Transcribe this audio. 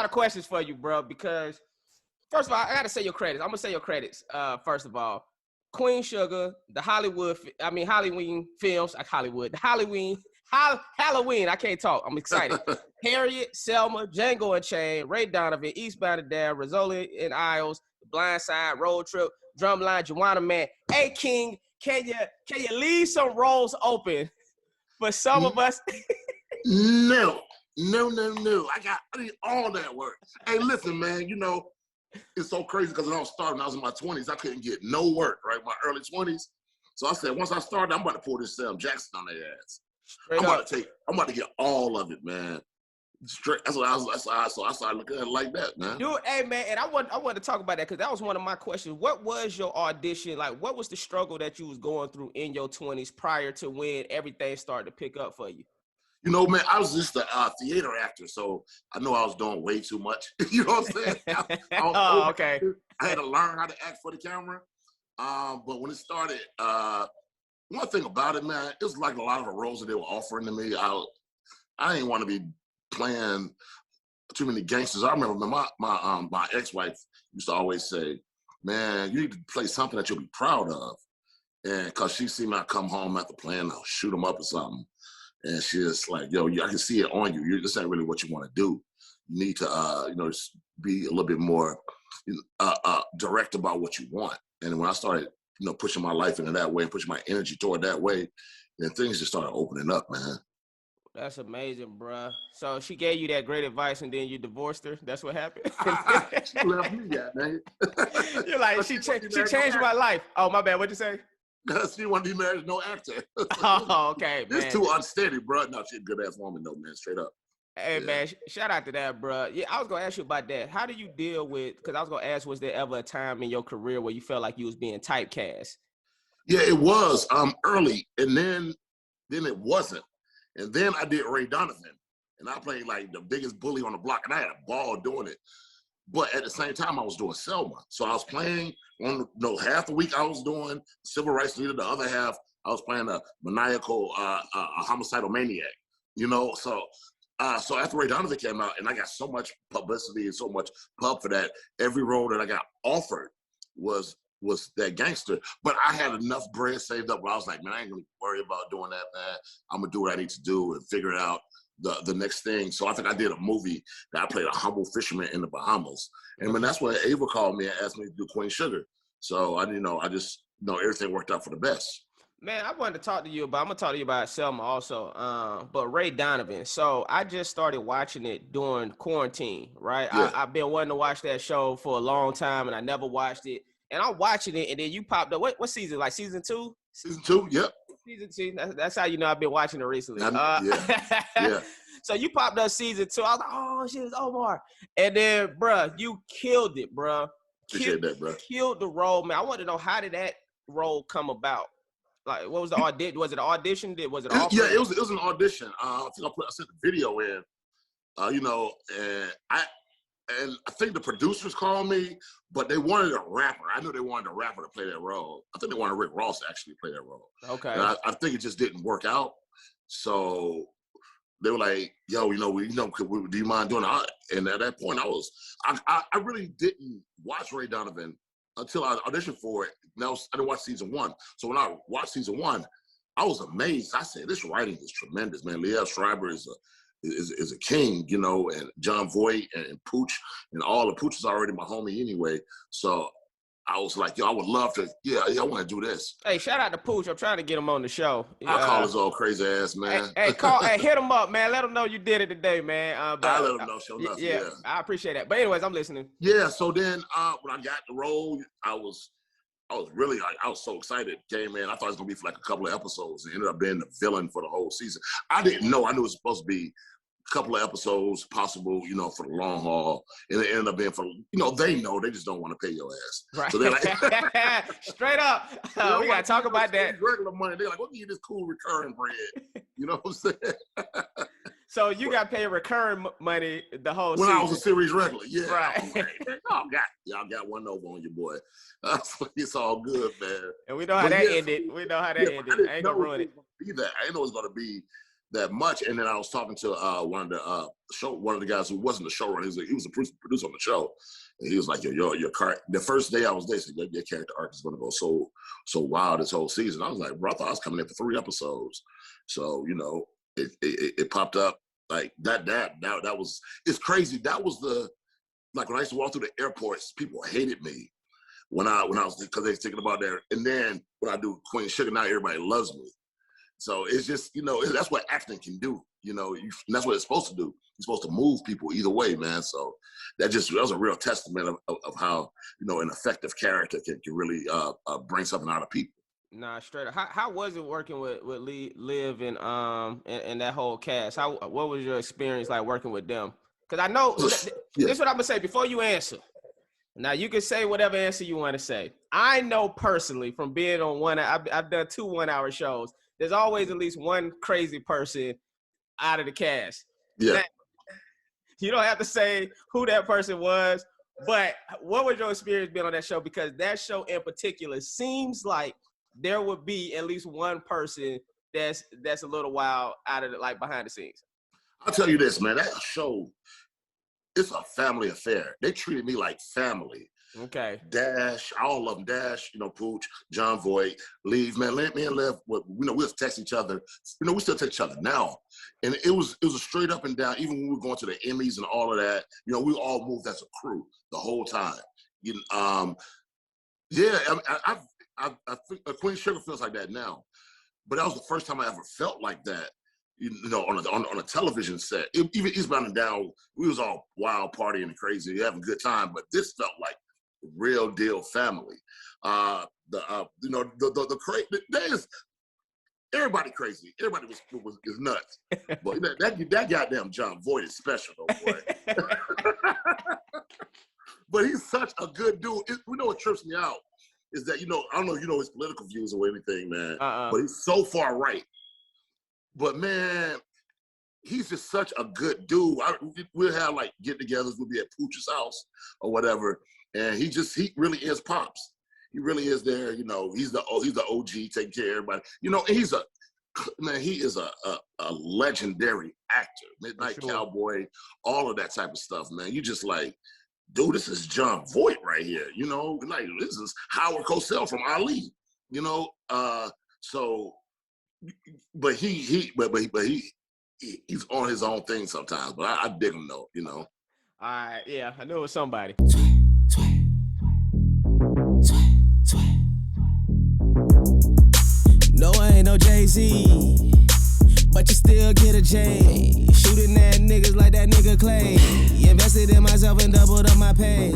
lot of questions for you, bro, because first of all, I got to say your credits. I'm going to say your credits, first of all. Queen Sugar, the Halloween films, like Hollywood, the Halloween, I can't talk. I'm excited. Harriet, Selma, Django Unchained, Ray Donovan, Eastbound and Down, Rizzoli and Isles, The Blind Side, Road Trip, Drumline, Juwanna Man. Hey, King, can you leave some roles open for some of us? No. I need all that work. Hey, listen, man, you know, it's so crazy because when I was in my 20s, I couldn't get no work, right? My early 20s. So I said, once I started, I'm about to pull this Sam Jackson on their ass. I'm about to get all of it, man. Straight. That's so I started looking at it like that, man. Dude, hey, man, and I want to talk about that because that was one of my questions. What was your audition like? What was the struggle that you was going through in your 20s prior to when everything started to pick up for you? You know, man, I was just a theater actor, so I know I was doing way too much. You know what I'm saying? Okay. I had to learn how to act for the camera. But when it started, one thing about it, man, it was like a lot of the roles that they were offering to me. I didn't want to be playing too many gangsters. I remember my ex-wife used to always say, "Man, you need to play something that you'll be proud of." And because she seen me come home after playing, I'll shoot them up or something. And she's like, yo, I can see it on you. This ain't really what you want to do. You need to, just be a little bit more direct about what you want. And when I started, pushing my life into that way and pushing my energy toward that way, then things just started opening up, man. That's amazing, bruh. So she gave you that great advice and then you divorced her? That's what happened? She left me, man. You're like, she changed my life. Oh, my bad. What'd you say? She wanted to be married to no actor. Oh, okay, man. It's too unsteady, bro. No, she's a good-ass woman, though, man. Straight up. Hey, man, shout out to that, bro. Yeah, I was going to ask you about that. How do you deal with, because I was going to ask, was there ever a time in your career where you felt like you was being typecast? Yeah, it was early, and then it wasn't. And then I did Ray Donovan, and I played like the biggest bully on the block, and I had a ball doing it. But at the same time, I was doing Selma. So I was playing half the week I was doing civil rights leader, the other half I was playing a maniacal, a homicidal maniac, So after Ray Donovan came out, and I got so much publicity and so much pub for that, every role that I got offered was that gangster. But I had enough bread saved up where I was like, man, I ain't gonna worry about doing that, man. I'm gonna do what I need to do and figure it out. The next thing. So I think I did a movie that I played a humble fisherman in the Bahamas. And when that's when Ava called me and asked me to do Queen Sugar. So I just everything worked out for the best. Man, I'm going to talk to you about Selma also, but Ray Donovan. So I just started watching it during quarantine, right? Yeah. I've been wanting to watch that show for a long time and I never watched it. And I'm watching it and then you popped up. What season? Like season 2? Season 2, yep. See, that's how you know I've been watching it recently. Yeah. So you popped up season 2. I was like, oh, shit, it's Omar. And then, bruh, you killed it, bruh. Appreciate that, bruh. Killed the role, man. I want to know, how did that role come about? Like, what was the audition? Was it an audition? Was it an offer? Yeah, it was an audition. I think I sent the video in, and I think the producers called me, but they wanted a rapper. I knew they wanted a rapper to play that role. I think they wanted Rick Ross to actually play that role. Okay. And I think it just didn't work out. So they were like, yo, do you mind doing it? And at that point, I really didn't watch Ray Donovan until I auditioned for it. I didn't watch season 1. So when I watched season 1, I was amazed. I said, this writing is tremendous, man. Liev Schreiber is a king, and John Voight and Pooch, and all the Pooch is already my homie anyway. So I was like, yo, I would love to, I want to do this. Hey, shout out to Pooch. I'm trying to get him on the show. I'll call his old crazy ass, man. Hey, hit him up, man. Let him know you did it today, man. I let him know, show nothing. Yeah, I appreciate that. But anyways, I'm listening. Yeah, so then when I got the role, I was really, I was so excited. Came in, I thought it was gonna be for like a couple of episodes. It ended up being the villain for the whole season. I didn't know. I knew it was supposed to be a couple of episodes, possible, for the long haul. And it ended up being for, they know, they just don't want to pay your ass. Right. So they're like, straight up. We gotta talk about that. Regular money. They're like, we'll give you this cool recurring bread. You know what I'm saying? So you got paid recurring money the whole season. When I was a series regular, yeah. Right. Y'all got one over on your boy. It's all good, man. And we know how that ended. We know how that ended. I ain't gonna ruin it. I didn't know it was gonna be that much. And then I was talking to one of the guys who wasn't the showrunner. He was a producer on the show, and he was like, "Yo, your the first day I was there, he said, your character arc is going to go so wild this whole season." I was like, "Bro, I thought I was coming in for 3 episodes." So it popped up like that. That was, it's crazy. That was like when I used to walk through the airports, people hated me when I was, because they was thinking about that. And then when I do Queen Sugar, now everybody loves me. So it's just, that's what acting can do. And that's what it's supposed to do. It's supposed to move people either way, man. So that was a real testament of how, an effective character can really bring something out of people. Nah, straight up. How was it working with Liv and that whole cast? What was your experience like working with them? Because I know this is what I'm gonna say before you answer. Now you can say whatever answer you want to say. I know personally from being on I've done 2 1-hour shows. There's always at least one crazy person out of the cast. Yeah. Now, you don't have to say who that person was, but what was your experience being on that show? Because that show in particular seems like there would be at least one person that's a little wild out of behind the scenes. I'll tell you this, man. That show, it's a family affair. They treated me like family. Okay. Dash, all of them. Dash, Pooch, John Voight, Leave, man. Me and Lev, we'll text each other. We still text each other now. And it was a straight up and down. Even when we were going to the Emmys and all of that, we all moved as a crew the whole time. I think Queen Sugar feels like that now, but that was the first time I ever felt like that. On a television set. Even Eastbound and Down, we was all wild partying and crazy, having a good time, but this felt like real deal family. The crazy. Everybody crazy. Everybody is nuts. But that goddamn John Voight is special, though, boy. But he's such a good dude. What trips me out is that, I don't know if you know his political views or anything, man, but he's so far right. But, man, he's just such a good dude. We'll have, get-togethers. We'll be at Pooch's house or whatever, and he really is Pops. He really is there, He's the OG, taking care of everybody. And he is a legendary actor. Midnight Cowboy, all of that type of stuff, man. You just dude, this is John Voight right here, this is Howard Cosell from Ali, so, but he's on his own thing sometimes, but I dig him though, All right, yeah, I knew it was somebody. No, I ain't no Jay-Z, but you still get a J. Shooting at niggas like that nigga Clay. Invested in myself and doubled up my pay.